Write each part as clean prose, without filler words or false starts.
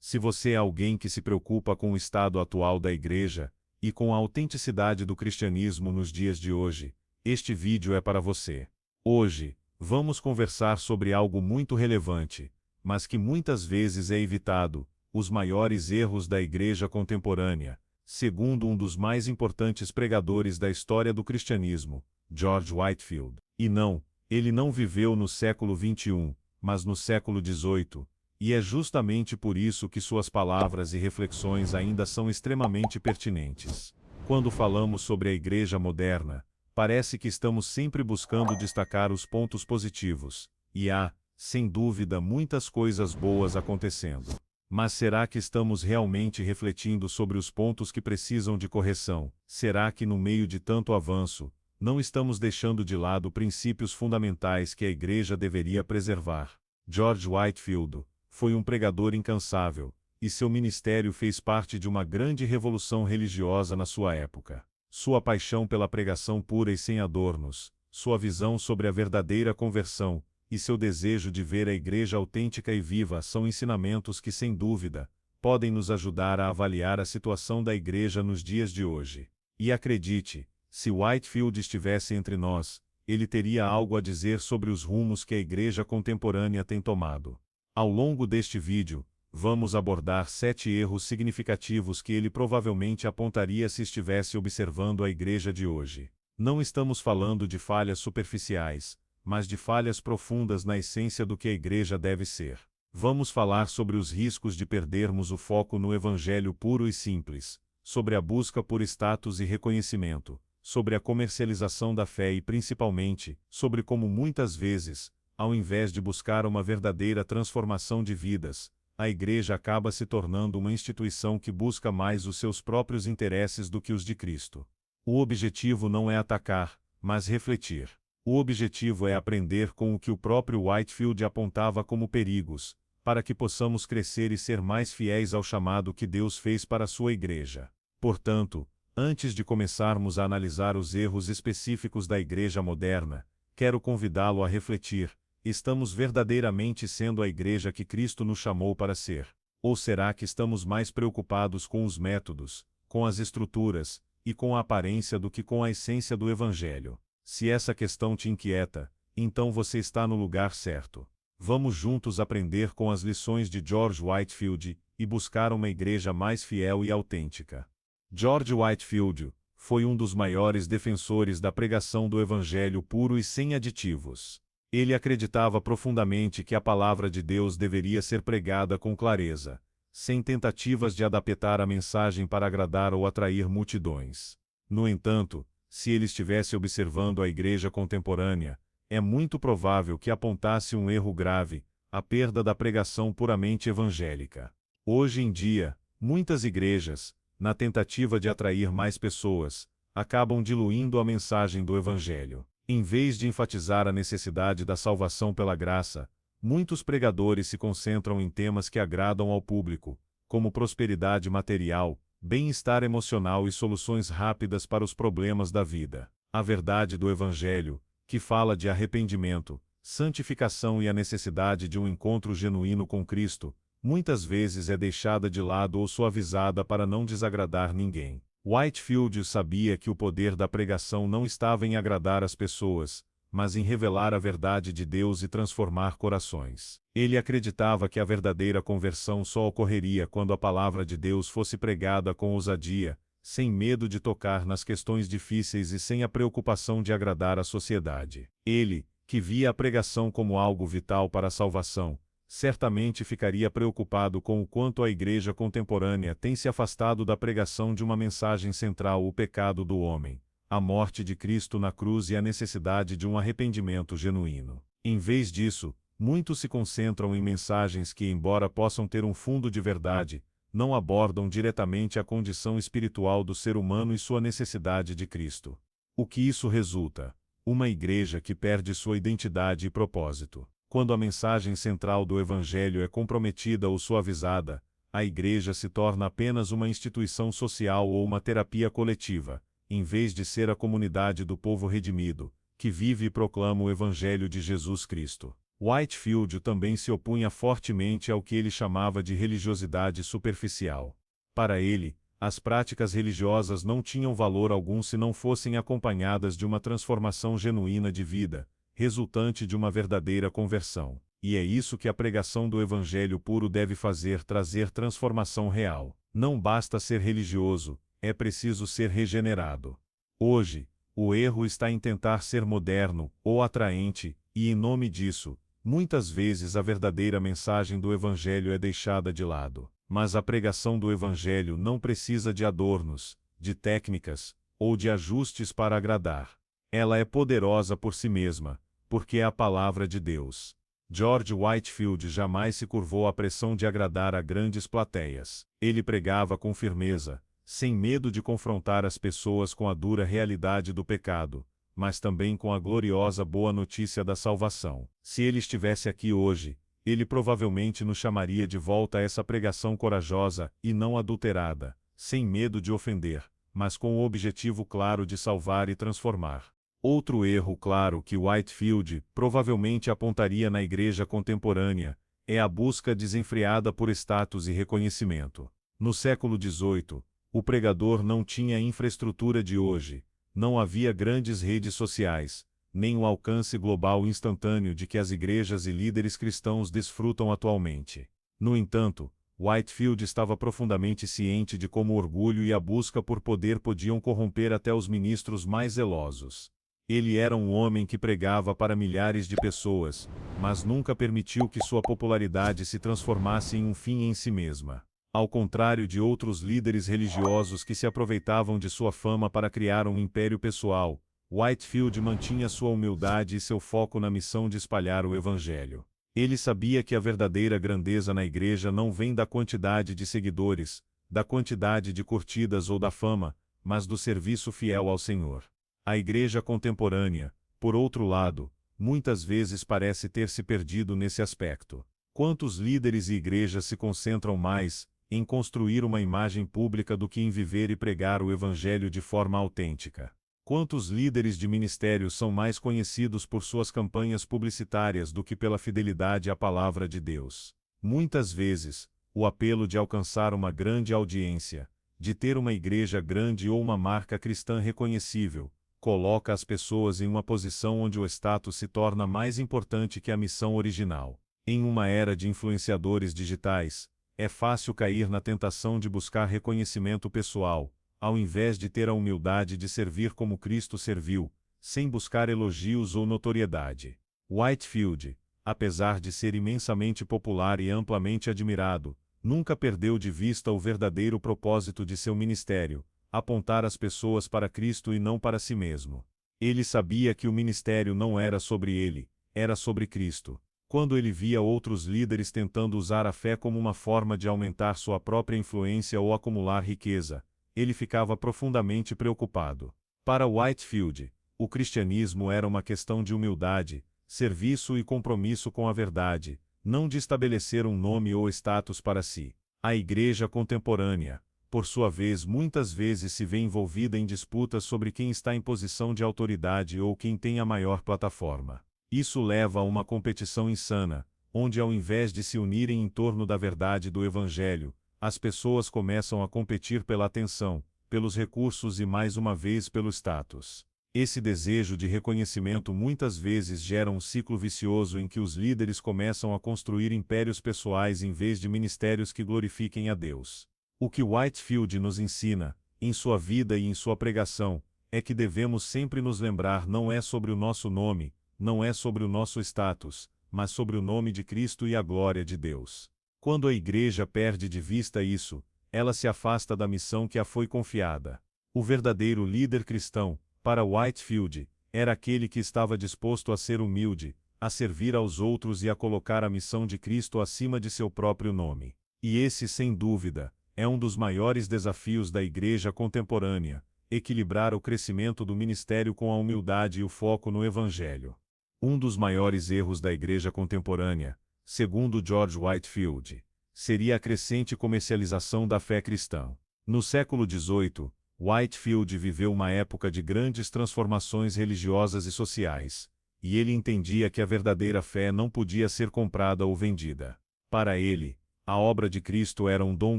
Se você é alguém que se preocupa com o estado atual da igreja e com a autenticidade do cristianismo nos dias de hoje, este vídeo é para você. Hoje, vamos conversar sobre algo muito relevante, mas que muitas vezes é evitado: os maiores erros da igreja contemporânea, segundo um dos mais importantes pregadores da história do cristianismo, George Whitefield. E não, ele não viveu no século XXI, mas no século XVIII, e é justamente por isso que suas palavras e reflexões ainda são extremamente pertinentes. Quando falamos sobre a igreja moderna, parece que estamos sempre buscando destacar os pontos positivos, e há, sem dúvida, muitas coisas boas acontecendo. Mas será que estamos realmente refletindo sobre os pontos que precisam de correção? Será que, no meio de tanto avanço, não estamos deixando de lado princípios fundamentais que a igreja deveria preservar? George Whitefield foi um pregador incansável, e seu ministério fez parte de uma grande revolução religiosa na sua época. Sua paixão pela pregação pura e sem adornos, sua visão sobre a verdadeira conversão, e seu desejo de ver a igreja autêntica e viva são ensinamentos que, sem dúvida, podem nos ajudar a avaliar a situação da igreja nos dias de hoje. E acredite, se Whitefield estivesse entre nós, ele teria algo a dizer sobre os rumos que a igreja contemporânea tem tomado. Ao longo deste vídeo, vamos abordar 7 erros significativos que ele provavelmente apontaria se estivesse observando a igreja de hoje. Não estamos falando de falhas superficiais, mas de falhas profundas na essência do que a igreja deve ser. Vamos falar sobre os riscos de perdermos o foco no evangelho puro e simples, sobre a busca por status e reconhecimento, sobre a comercialização da fé e, principalmente, sobre como muitas vezes, ao invés de buscar uma verdadeira transformação de vidas, a igreja acaba se tornando uma instituição que busca mais os seus próprios interesses do que os de Cristo. O objetivo não é atacar, mas refletir. O objetivo é aprender com o que o próprio Whitefield apontava como perigos, para que possamos crescer e ser mais fiéis ao chamado que Deus fez para a sua igreja. Portanto, antes de começarmos a analisar os erros específicos da igreja moderna, quero convidá-lo a refletir: estamos verdadeiramente sendo a igreja que Cristo nos chamou para ser? Ou será que estamos mais preocupados com os métodos, com as estruturas, e com a aparência do que com a essência do Evangelho? Se essa questão te inquieta, então você está no lugar certo. Vamos juntos aprender com as lições de George Whitefield e buscar uma igreja mais fiel e autêntica. George Whitefield foi um dos maiores defensores da pregação do Evangelho puro e sem aditivos. Ele acreditava profundamente que a palavra de Deus deveria ser pregada com clareza, sem tentativas de adaptar a mensagem para agradar ou atrair multidões. No entanto, se ele estivesse observando a igreja contemporânea, é muito provável que apontasse um erro grave: a perda da pregação puramente evangélica. Hoje em dia, muitas igrejas, na tentativa de atrair mais pessoas, acabam diluindo a mensagem do Evangelho. Em vez de enfatizar a necessidade da salvação pela graça, muitos pregadores se concentram em temas que agradam ao público, como prosperidade material, bem-estar emocional e soluções rápidas para os problemas da vida. A verdade do Evangelho, que fala de arrependimento, santificação e a necessidade de um encontro genuíno com Cristo, muitas vezes é deixada de lado ou suavizada para não desagradar ninguém. Whitefield sabia que o poder da pregação não estava em agradar as pessoas, mas em revelar a verdade de Deus e transformar corações. Ele acreditava que a verdadeira conversão só ocorreria quando a palavra de Deus fosse pregada com ousadia, sem medo de tocar nas questões difíceis e sem a preocupação de agradar a sociedade. Ele, que via a pregação como algo vital para a salvação, certamente ficaria preocupado com o quanto a igreja contemporânea tem se afastado da pregação de uma mensagem central: o pecado do homem, a morte de Cristo na cruz e a necessidade de um arrependimento genuíno. Em vez disso, muitos se concentram em mensagens que, embora possam ter um fundo de verdade, não abordam diretamente a condição espiritual do ser humano e sua necessidade de Cristo. O que isso resulta? Uma igreja que perde sua identidade e propósito. Quando a mensagem central do Evangelho é comprometida ou suavizada, a igreja se torna apenas uma instituição social ou uma terapia coletiva, em vez de ser a comunidade do povo redimido, que vive e proclama o Evangelho de Jesus Cristo. Whitefield também se opunha fortemente ao que ele chamava de religiosidade superficial. Para ele, as práticas religiosas não tinham valor algum se não fossem acompanhadas de uma transformação genuína de vida, resultante de uma verdadeira conversão. E é isso que a pregação do Evangelho puro deve fazer: trazer transformação real. Não basta ser religioso, é preciso ser regenerado. Hoje, o erro está em tentar ser moderno ou atraente, e em nome disso, muitas vezes a verdadeira mensagem do Evangelho é deixada de lado. Mas a pregação do Evangelho não precisa de adornos, de técnicas, ou de ajustes para agradar. Ela é poderosa por si mesma, porque é a palavra de Deus. George Whitefield jamais se curvou à pressão de agradar a grandes plateias. Ele pregava com firmeza, sem medo de confrontar as pessoas com a dura realidade do pecado, mas também com a gloriosa boa notícia da salvação. Se ele estivesse aqui hoje, ele provavelmente nos chamaria de volta a essa pregação corajosa e não adulterada, sem medo de ofender, mas com o objetivo claro de salvar e transformar. Outro erro claro que Whitefield provavelmente apontaria na igreja contemporânea é a busca desenfreada por status e reconhecimento. No século XVIII, o pregador não tinha a infraestrutura de hoje, não havia grandes redes sociais, nem o alcance global instantâneo de que as igrejas e líderes cristãos desfrutam atualmente. No entanto, Whitefield estava profundamente ciente de como o orgulho e a busca por poder podiam corromper até os ministros mais zelosos. Ele era um homem que pregava para milhares de pessoas, mas nunca permitiu que sua popularidade se transformasse em um fim em si mesma. Ao contrário de outros líderes religiosos que se aproveitavam de sua fama para criar um império pessoal, Whitefield mantinha sua humildade e seu foco na missão de espalhar o Evangelho. Ele sabia que a verdadeira grandeza na igreja não vem da quantidade de seguidores, da quantidade de curtidas ou da fama, mas do serviço fiel ao Senhor. A igreja contemporânea, por outro lado, muitas vezes parece ter se perdido nesse aspecto. Quantos líderes e igrejas se concentram mais em construir uma imagem pública do que em viver e pregar o Evangelho de forma autêntica? Quantos líderes de ministérios são mais conhecidos por suas campanhas publicitárias do que pela fidelidade à palavra de Deus? Muitas vezes, o apelo de alcançar uma grande audiência, de ter uma igreja grande ou uma marca cristã reconhecível, coloca as pessoas em uma posição onde o status se torna mais importante que a missão original. Em uma era de influenciadores digitais, é fácil cair na tentação de buscar reconhecimento pessoal, ao invés de ter a humildade de servir como Cristo serviu, sem buscar elogios ou notoriedade. Whitefield, apesar de ser imensamente popular e amplamente admirado, nunca perdeu de vista o verdadeiro propósito de seu ministério: apontar as pessoas para Cristo e não para si mesmo. Ele sabia que o ministério não era sobre ele, era sobre Cristo. Quando ele via outros líderes tentando usar a fé como uma forma de aumentar sua própria influência ou acumular riqueza, ele ficava profundamente preocupado. Para Whitefield, o cristianismo era uma questão de humildade, serviço e compromisso com a verdade, não de estabelecer um nome ou status para si. A igreja contemporânea, por sua vez, muitas vezes se vê envolvida em disputas sobre quem está em posição de autoridade ou quem tem a maior plataforma. Isso leva a uma competição insana, onde ao invés de se unirem em torno da verdade do Evangelho, as pessoas começam a competir pela atenção, pelos recursos e mais uma vez pelo status. Esse desejo de reconhecimento muitas vezes gera um ciclo vicioso em que os líderes começam a construir impérios pessoais em vez de ministérios que glorifiquem a Deus. O que Whitefield nos ensina, em sua vida e em sua pregação, é que devemos sempre nos lembrar: não é sobre o nosso nome, não é sobre o nosso status, mas sobre o nome de Cristo e a glória de Deus. Quando a igreja perde de vista isso, ela se afasta da missão que a foi confiada. O verdadeiro líder cristão, para Whitefield, era aquele que estava disposto a ser humilde, a servir aos outros e a colocar a missão de Cristo acima de seu próprio nome. E esse, sem dúvida, é um dos maiores desafios da igreja contemporânea: equilibrar o crescimento do ministério com a humildade e o foco no Evangelho. Um dos maiores erros da igreja contemporânea, segundo George Whitefield, seria a crescente comercialização da fé cristã. No século XVIII, Whitefield viveu uma época de grandes transformações religiosas e sociais, e ele entendia que a verdadeira fé não podia ser comprada ou vendida. Para ele, a obra de Cristo era um dom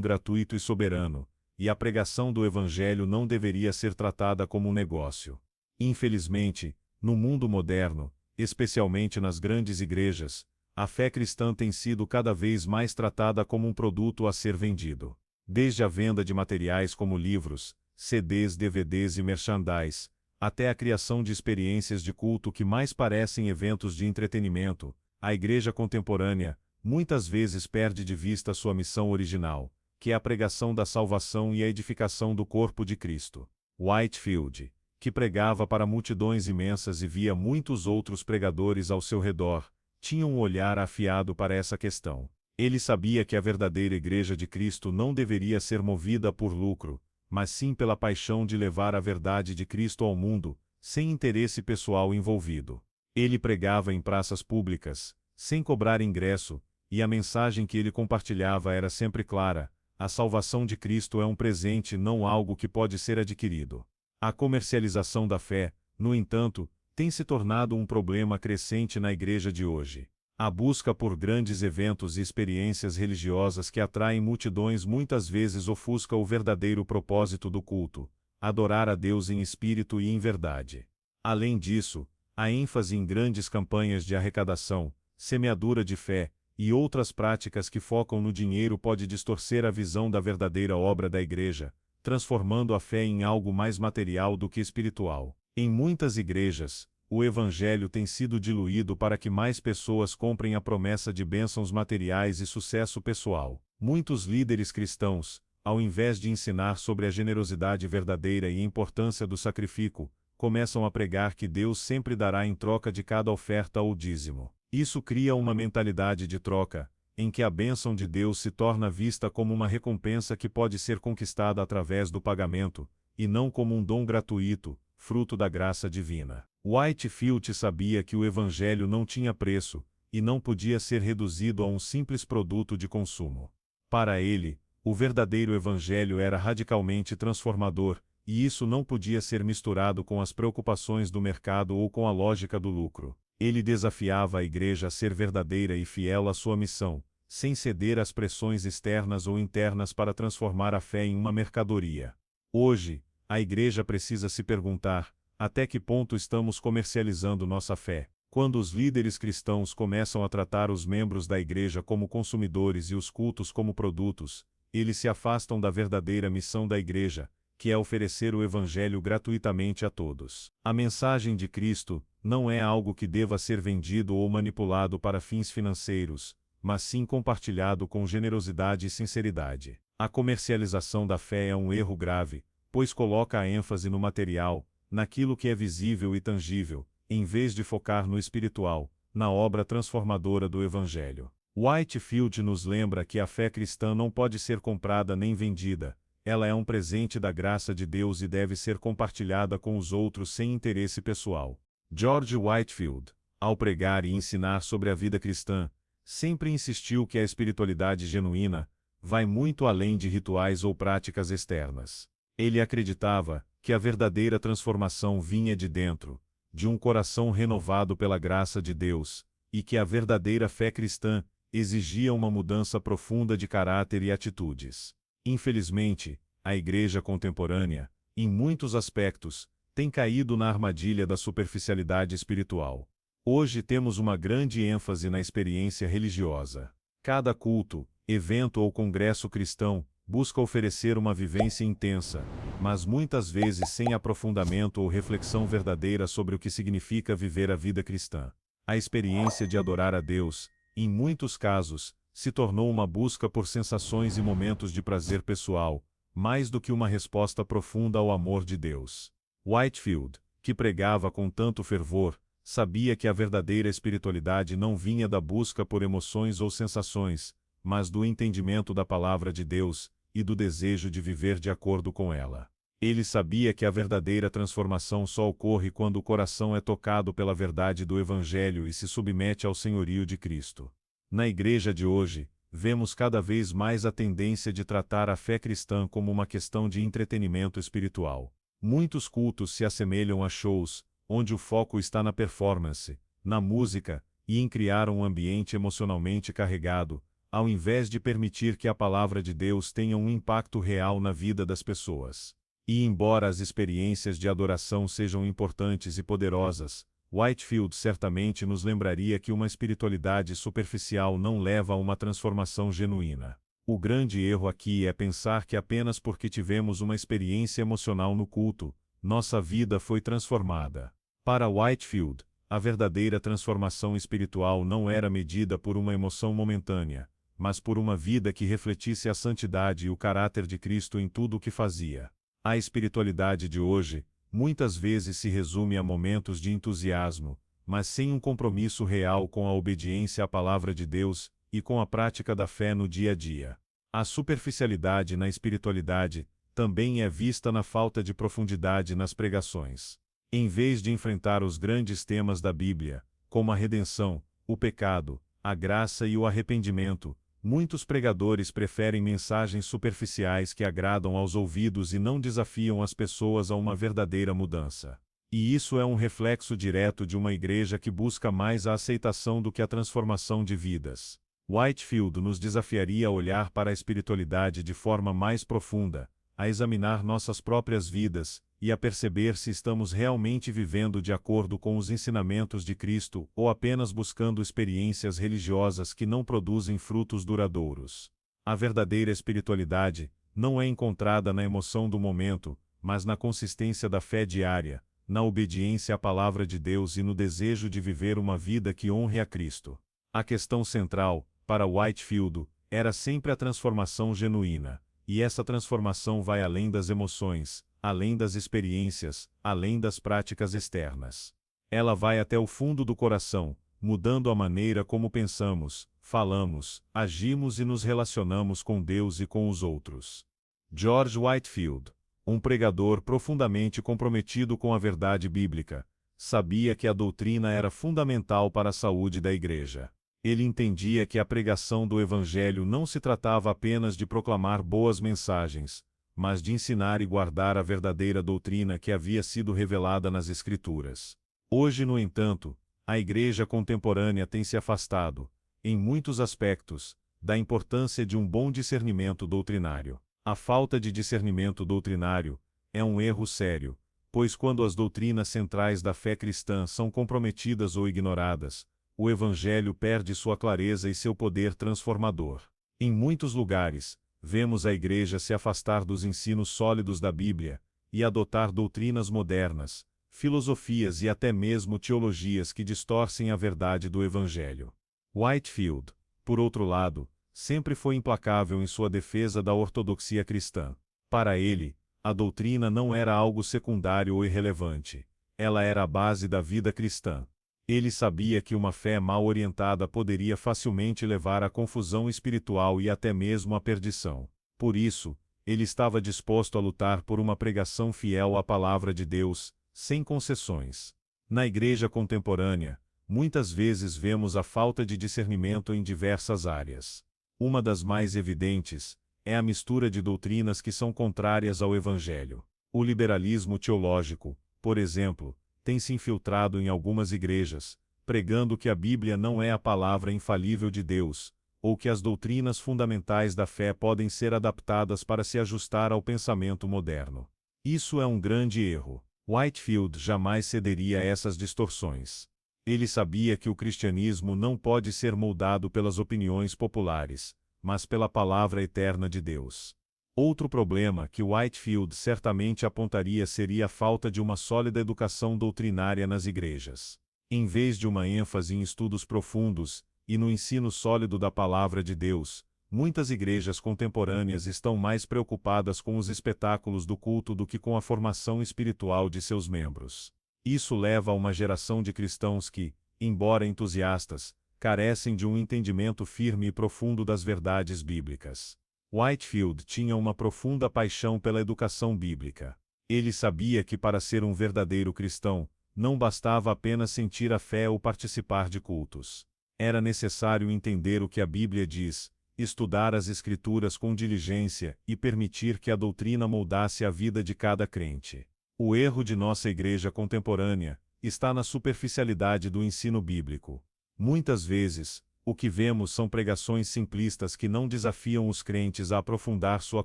gratuito e soberano, e a pregação do Evangelho não deveria ser tratada como um negócio. Infelizmente, no mundo moderno, especialmente nas grandes igrejas, a fé cristã tem sido cada vez mais tratada como um produto a ser vendido. Desde a venda de materiais como livros, CDs, DVDs e merchandise, até a criação de experiências de culto que mais parecem eventos de entretenimento, a igreja contemporânea muitas vezes perde de vista sua missão original, que é a pregação da salvação e a edificação do corpo de Cristo. Whitefield, que pregava para multidões imensas e via muitos outros pregadores ao seu redor, tinha um olhar afiado para essa questão. Ele sabia que a verdadeira Igreja de Cristo não deveria ser movida por lucro, mas sim pela paixão de levar a verdade de Cristo ao mundo, sem interesse pessoal envolvido. Ele pregava em praças públicas, sem cobrar ingresso, e a mensagem que ele compartilhava era sempre clara: a salvação de Cristo é um presente, não algo que pode ser adquirido. A comercialização da fé, no entanto, tem se tornado um problema crescente na igreja de hoje. A busca por grandes eventos e experiências religiosas que atraem multidões muitas vezes ofusca o verdadeiro propósito do culto: adorar a Deus em espírito e em verdade. Além disso, a ênfase em grandes campanhas de arrecadação, semeadura de fé, e outras práticas que focam no dinheiro pode distorcer a visão da verdadeira obra da igreja, transformando a fé em algo mais material do que espiritual. Em muitas igrejas, o evangelho tem sido diluído para que mais pessoas comprem a promessa de bênçãos materiais e sucesso pessoal. Muitos líderes cristãos, ao invés de ensinar sobre a generosidade verdadeira e a importância do sacrifício, começam a pregar que Deus sempre dará em troca de cada oferta ou dízimo. Isso cria uma mentalidade de troca, em que a bênção de Deus se torna vista como uma recompensa que pode ser conquistada através do pagamento, e não como um dom gratuito, fruto da graça divina. Whitefield sabia que o Evangelho não tinha preço, e não podia ser reduzido a um simples produto de consumo. Para ele, o verdadeiro Evangelho era radicalmente transformador, e isso não podia ser misturado com as preocupações do mercado ou com a lógica do lucro. Ele desafiava a igreja a ser verdadeira e fiel à sua missão, sem ceder às pressões externas ou internas para transformar a fé em uma mercadoria. Hoje, a igreja precisa se perguntar: até que ponto estamos comercializando nossa fé? Quando os líderes cristãos começam a tratar os membros da igreja como consumidores e os cultos como produtos, eles se afastam da verdadeira missão da igreja, que é oferecer o Evangelho gratuitamente a todos. A mensagem de Cristo não é algo que deva ser vendido ou manipulado para fins financeiros, mas sim compartilhado com generosidade e sinceridade. A comercialização da fé é um erro grave, pois coloca a ênfase no material, naquilo que é visível e tangível, em vez de focar no espiritual, na obra transformadora do Evangelho. Whitefield nos lembra que a fé cristã não pode ser comprada nem vendida. Ela é um presente da graça de Deus e deve ser compartilhada com os outros sem interesse pessoal. George Whitefield, ao pregar e ensinar sobre a vida cristã, sempre insistiu que a espiritualidade genuína vai muito além de rituais ou práticas externas. Ele acreditava que a verdadeira transformação vinha de dentro, de um coração renovado pela graça de Deus, e que a verdadeira fé cristã exigia uma mudança profunda de caráter e atitudes. Infelizmente, a igreja contemporânea, em muitos aspectos, tem caído na armadilha da superficialidade espiritual. Hoje temos uma grande ênfase na experiência religiosa. Cada culto, evento ou congresso cristão busca oferecer uma vivência intensa, mas muitas vezes sem aprofundamento ou reflexão verdadeira sobre o que significa viver a vida cristã. A experiência de adorar a Deus, em muitos casos, se tornou uma busca por sensações e momentos de prazer pessoal, mais do que uma resposta profunda ao amor de Deus. Whitefield, que pregava com tanto fervor, sabia que a verdadeira espiritualidade não vinha da busca por emoções ou sensações, mas do entendimento da palavra de Deus e do desejo de viver de acordo com ela. Ele sabia que a verdadeira transformação só ocorre quando o coração é tocado pela verdade do Evangelho e se submete ao senhorio de Cristo. Na igreja de hoje, vemos cada vez mais a tendência de tratar a fé cristã como uma questão de entretenimento espiritual. Muitos cultos se assemelham a shows, onde o foco está na performance, na música e em criar um ambiente emocionalmente carregado, ao invés de permitir que a palavra de Deus tenha um impacto real na vida das pessoas. E embora as experiências de adoração sejam importantes e poderosas, Whitefield certamente nos lembraria que uma espiritualidade superficial não leva a uma transformação genuína. O grande erro aqui é pensar que apenas porque tivemos uma experiência emocional no culto, nossa vida foi transformada. Para Whitefield, a verdadeira transformação espiritual não era medida por uma emoção momentânea, mas por uma vida que refletisse a santidade e o caráter de Cristo em tudo o que fazia. A espiritualidade de hoje, muitas vezes se resume a momentos de entusiasmo, mas sem um compromisso real com a obediência à palavra de Deus e com a prática da fé no dia a dia. A superficialidade na espiritualidade também é vista na falta de profundidade nas pregações. Em vez de enfrentar os grandes temas da Bíblia, como a redenção, o pecado, a graça e o arrependimento, muitos pregadores preferem mensagens superficiais que agradam aos ouvidos e não desafiam as pessoas a uma verdadeira mudança. E isso é um reflexo direto de uma igreja que busca mais a aceitação do que a transformação de vidas. Whitefield nos desafiaria a olhar para a espiritualidade de forma mais profunda, a examinar nossas próprias vidas, e a perceber se estamos realmente vivendo de acordo com os ensinamentos de Cristo ou apenas buscando experiências religiosas que não produzem frutos duradouros. A verdadeira espiritualidade não é encontrada na emoção do momento, mas na consistência da fé diária, na obediência à palavra de Deus e no desejo de viver uma vida que honre a Cristo. A questão central, para Whitefield, era sempre a transformação genuína, e essa transformação vai além das emoções, além das experiências, além das práticas externas. Ela vai até o fundo do coração, mudando a maneira como pensamos, falamos, agimos e nos relacionamos com Deus e com os outros. George Whitefield, um pregador profundamente comprometido com a verdade bíblica, sabia que a doutrina era fundamental para a saúde da igreja. Ele entendia que a pregação do Evangelho não se tratava apenas de proclamar boas mensagens, mas de ensinar e guardar a verdadeira doutrina que havia sido revelada nas Escrituras. Hoje, no entanto, a igreja contemporânea tem se afastado, em muitos aspectos, da importância de um bom discernimento doutrinário. A falta de discernimento doutrinário é um erro sério, pois quando as doutrinas centrais da fé cristã são comprometidas ou ignoradas, o Evangelho perde sua clareza e seu poder transformador. Em muitos lugares, vemos a igreja se afastar dos ensinos sólidos da Bíblia e adotar doutrinas modernas, filosofias e até mesmo teologias que distorcem a verdade do Evangelho. Whitefield, por outro lado, sempre foi implacável em sua defesa da ortodoxia cristã. Para ele, a doutrina não era algo secundário ou irrelevante, ela era a base da vida cristã. Ele sabia que uma fé mal orientada poderia facilmente levar à confusão espiritual e até mesmo à perdição. Por isso, ele estava disposto a lutar por uma pregação fiel à palavra de Deus, sem concessões. Na igreja contemporânea, muitas vezes vemos a falta de discernimento em diversas áreas. Uma das mais evidentes é a mistura de doutrinas que são contrárias ao Evangelho. O liberalismo teológico, por exemplo, tem se infiltrado em algumas igrejas, pregando que a Bíblia não é a palavra infalível de Deus, ou que as doutrinas fundamentais da fé podem ser adaptadas para se ajustar ao pensamento moderno. Isso é um grande erro. Whitefield jamais cederia a essas distorções. Ele sabia que o cristianismo não pode ser moldado pelas opiniões populares, mas pela palavra eterna de Deus. Outro problema que Whitefield certamente apontaria seria a falta de uma sólida educação doutrinária nas igrejas. Em vez de uma ênfase em estudos profundos e no ensino sólido da palavra de Deus, muitas igrejas contemporâneas estão mais preocupadas com os espetáculos do culto do que com a formação espiritual de seus membros. Isso leva a uma geração de cristãos que, embora entusiastas, carecem de um entendimento firme e profundo das verdades bíblicas. Whitefield tinha uma profunda paixão pela educação bíblica. Ele sabia que para ser um verdadeiro cristão, não bastava apenas sentir a fé ou participar de cultos. Era necessário entender o que a Bíblia diz, estudar as Escrituras com diligência e permitir que a doutrina moldasse a vida de cada crente. O erro de nossa igreja contemporânea está na superficialidade do ensino bíblico. Muitas vezes, o que vemos são pregações simplistas que não desafiam os crentes a aprofundar sua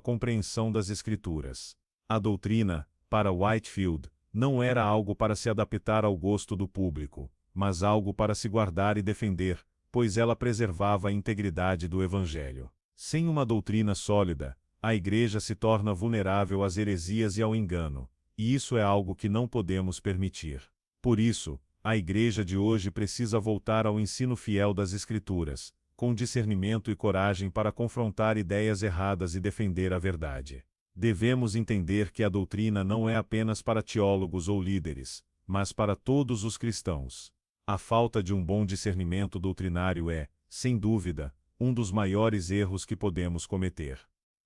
compreensão das Escrituras. A doutrina, para Whitefield, não era algo para se adaptar ao gosto do público, mas algo para se guardar e defender, pois ela preservava a integridade do Evangelho. Sem uma doutrina sólida, a Igreja se torna vulnerável às heresias e ao engano, e isso é algo que não podemos permitir. Por isso, a Igreja de hoje precisa voltar ao ensino fiel das Escrituras, com discernimento e coragem para confrontar ideias erradas e defender a verdade. Devemos entender que a doutrina não é apenas para teólogos ou líderes, mas para todos os cristãos. A falta de um bom discernimento doutrinário é, sem dúvida, um dos maiores erros que podemos cometer.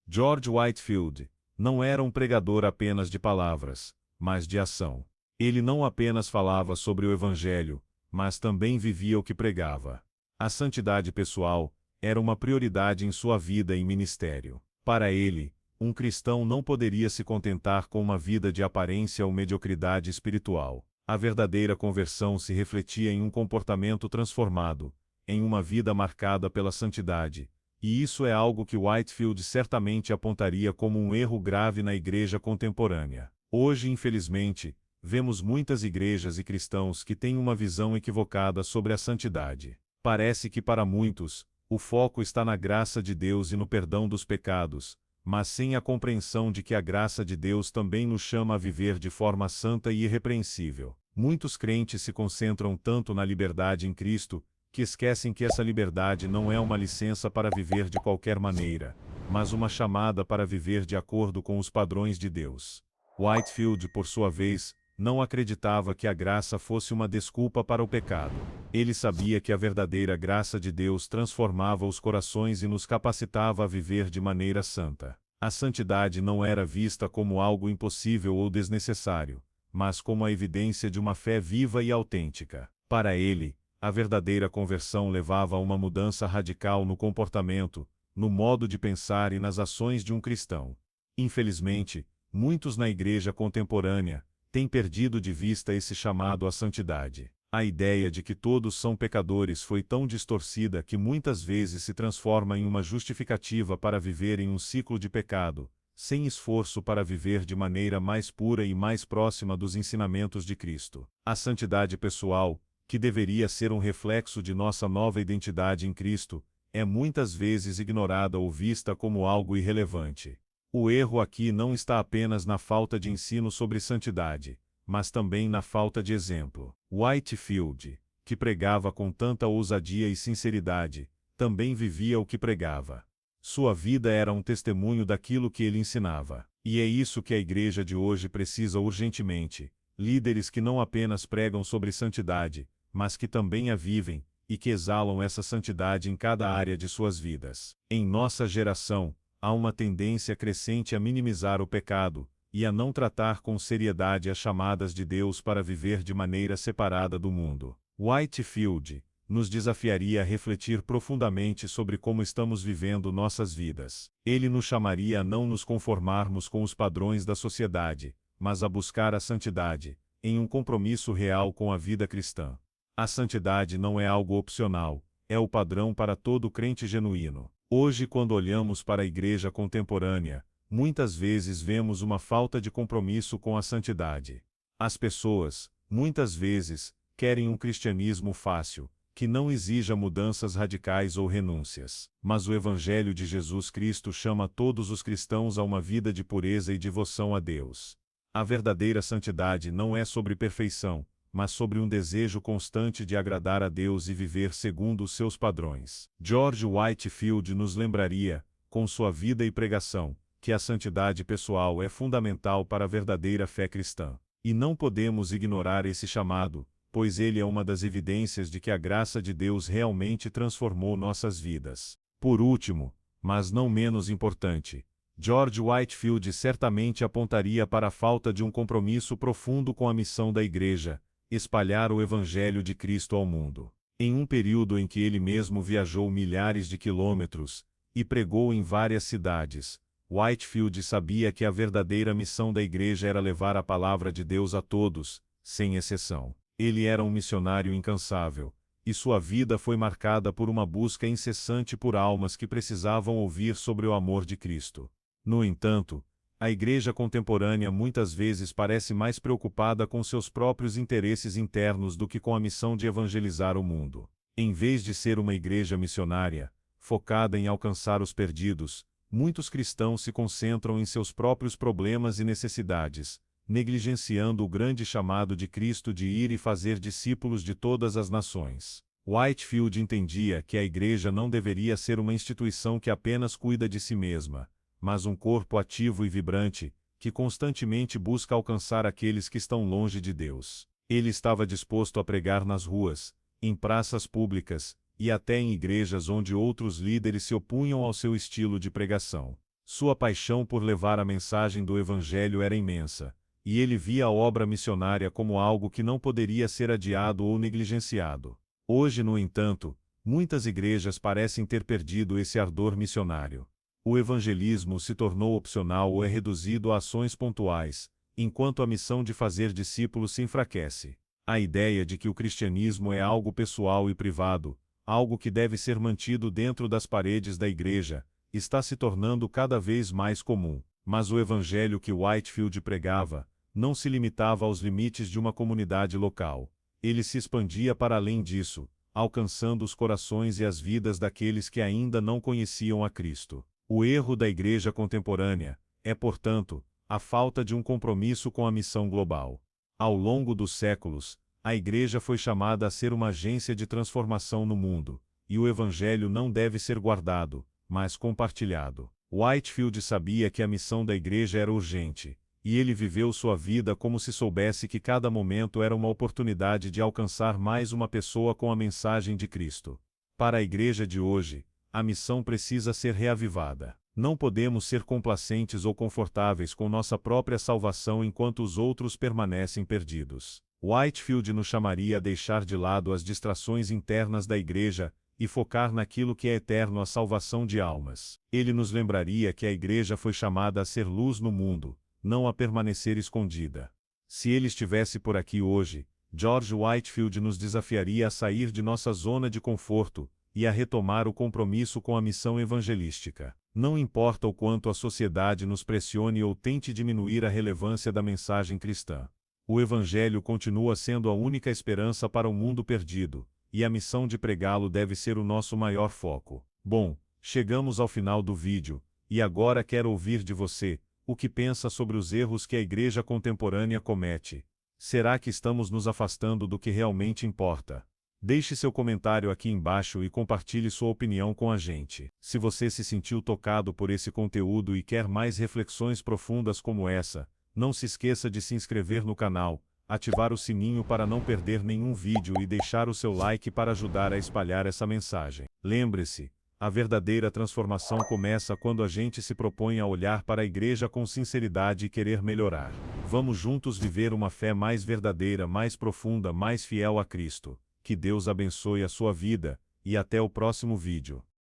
George Whitefield não era um pregador apenas de palavras, mas de ação. Ele não apenas falava sobre o Evangelho, mas também vivia o que pregava. A santidade pessoal era uma prioridade em sua vida e ministério. Para ele, um cristão não poderia se contentar com uma vida de aparência ou mediocridade espiritual. A verdadeira conversão se refletia em um comportamento transformado, em uma vida marcada pela santidade, e isso é algo que Whitefield certamente apontaria como um erro grave na igreja contemporânea. Hoje, infelizmente, vemos muitas igrejas e cristãos que têm uma visão equivocada sobre a santidade. Parece que para muitos, o foco está na graça de Deus e no perdão dos pecados, mas sem a compreensão de que a graça de Deus também nos chama a viver de forma santa e irrepreensível. Muitos crentes se concentram tanto na liberdade em Cristo, que esquecem que essa liberdade não é uma licença para viver de qualquer maneira, mas uma chamada para viver de acordo com os padrões de Deus. Whitefield, por sua vez, não acreditava que a graça fosse uma desculpa para o pecado. Ele sabia que a verdadeira graça de Deus transformava os corações e nos capacitava a viver de maneira santa. A santidade não era vista como algo impossível ou desnecessário, mas como a evidência de uma fé viva e autêntica. Para ele, a verdadeira conversão levava a uma mudança radical no comportamento, no modo de pensar e nas ações de um cristão. Infelizmente, muitos na igreja contemporânea têm perdido de vista esse chamado à santidade. A ideia de que todos são pecadores foi tão distorcida que muitas vezes se transforma em uma justificativa para viver em um ciclo de pecado, sem esforço para viver de maneira mais pura e mais próxima dos ensinamentos de Cristo. A santidade pessoal, que deveria ser um reflexo de nossa nova identidade em Cristo, é muitas vezes ignorada ou vista como algo irrelevante. O erro aqui não está apenas na falta de ensino sobre santidade, mas também na falta de exemplo. Whitefield, que pregava com tanta ousadia e sinceridade, também vivia o que pregava. Sua vida era um testemunho daquilo que ele ensinava. E é isso que a igreja de hoje precisa urgentemente: líderes que não apenas pregam sobre santidade, mas que também a vivem, e que exalam essa santidade em cada área de suas vidas. Em nossa geração, há uma tendência crescente a minimizar o pecado, e a não tratar com seriedade as chamadas de Deus para viver de maneira separada do mundo. Whitefield nos desafiaria a refletir profundamente sobre como estamos vivendo nossas vidas. Ele nos chamaria a não nos conformarmos com os padrões da sociedade, mas a buscar a santidade, em um compromisso real com a vida cristã. A santidade não é algo opcional, é o padrão para todo crente genuíno. Hoje, quando olhamos para a igreja contemporânea, muitas vezes vemos uma falta de compromisso com a santidade. As pessoas, muitas vezes, querem um cristianismo fácil, que não exija mudanças radicais ou renúncias. Mas o Evangelho de Jesus Cristo chama todos os cristãos a uma vida de pureza e devoção a Deus. A verdadeira santidade não é sobre perfeição, mas sobre um desejo constante de agradar a Deus e viver segundo os seus padrões. George Whitefield nos lembraria, com sua vida e pregação, que a santidade pessoal é fundamental para a verdadeira fé cristã. E não podemos ignorar esse chamado, pois ele é uma das evidências de que a graça de Deus realmente transformou nossas vidas. Por último, mas não menos importante, George Whitefield certamente apontaria para a falta de um compromisso profundo com a missão da igreja: espalhar o Evangelho de Cristo ao mundo. Em um período em que ele mesmo viajou milhares de quilômetros e pregou em várias cidades, Whitefield sabia que a verdadeira missão da igreja era levar a palavra de Deus a todos, sem exceção. Ele era um missionário incansável, e sua vida foi marcada por uma busca incessante por almas que precisavam ouvir sobre o amor de Cristo. No entanto, a igreja contemporânea muitas vezes parece mais preocupada com seus próprios interesses internos do que com a missão de evangelizar o mundo. Em vez de ser uma igreja missionária, focada em alcançar os perdidos, muitos cristãos se concentram em seus próprios problemas e necessidades, negligenciando o grande chamado de Cristo de ir e fazer discípulos de todas as nações. Whitefield entendia que a igreja não deveria ser uma instituição que apenas cuida de si mesma, mas um corpo ativo e vibrante, que constantemente busca alcançar aqueles que estão longe de Deus. Ele estava disposto a pregar nas ruas, em praças públicas, e até em igrejas onde outros líderes se opunham ao seu estilo de pregação. Sua paixão por levar a mensagem do Evangelho era imensa, e ele via a obra missionária como algo que não poderia ser adiado ou negligenciado. Hoje, no entanto, muitas igrejas parecem ter perdido esse ardor missionário. O evangelismo se tornou opcional ou é reduzido a ações pontuais, enquanto a missão de fazer discípulos se enfraquece. A ideia de que o cristianismo é algo pessoal e privado, algo que deve ser mantido dentro das paredes da igreja, está se tornando cada vez mais comum. Mas o evangelho que Whitefield pregava não se limitava aos limites de uma comunidade local. Ele se expandia para além disso, alcançando os corações e as vidas daqueles que ainda não conheciam a Cristo. O erro da igreja contemporânea é, portanto, a falta de um compromisso com a missão global. Ao longo dos séculos, a igreja foi chamada a ser uma agência de transformação no mundo, e o evangelho não deve ser guardado, mas compartilhado. Whitefield sabia que a missão da igreja era urgente, e ele viveu sua vida como se soubesse que cada momento era uma oportunidade de alcançar mais uma pessoa com a mensagem de Cristo. Para a igreja de hoje, a missão precisa ser reavivada. Não podemos ser complacentes ou confortáveis com nossa própria salvação enquanto os outros permanecem perdidos. Whitefield nos chamaria a deixar de lado as distrações internas da igreja e focar naquilo que é eterno, a salvação de almas. Ele nos lembraria que a igreja foi chamada a ser luz no mundo, não a permanecer escondida. Se ele estivesse por aqui hoje, George Whitefield nos desafiaria a sair de nossa zona de conforto e a retomar o compromisso com a missão evangelística. Não importa o quanto a sociedade nos pressione ou tente diminuir a relevância da mensagem cristã. O evangelho continua sendo a única esperança para o mundo perdido, e a missão de pregá-lo deve ser o nosso maior foco. Bom, chegamos ao final do vídeo, e agora quero ouvir de você, o que pensa sobre os erros que a igreja contemporânea comete. Será que estamos nos afastando do que realmente importa? Deixe seu comentário aqui embaixo e compartilhe sua opinião com a gente. Se você se sentiu tocado por esse conteúdo e quer mais reflexões profundas como essa, não se esqueça de se inscrever no canal, ativar o sininho para não perder nenhum vídeo e deixar o seu like para ajudar a espalhar essa mensagem. Lembre-se, a verdadeira transformação começa quando a gente se propõe a olhar para a igreja com sinceridade e querer melhorar. Vamos juntos viver uma fé mais verdadeira, mais profunda, mais fiel a Cristo. Que Deus abençoe a sua vida, e até o próximo vídeo.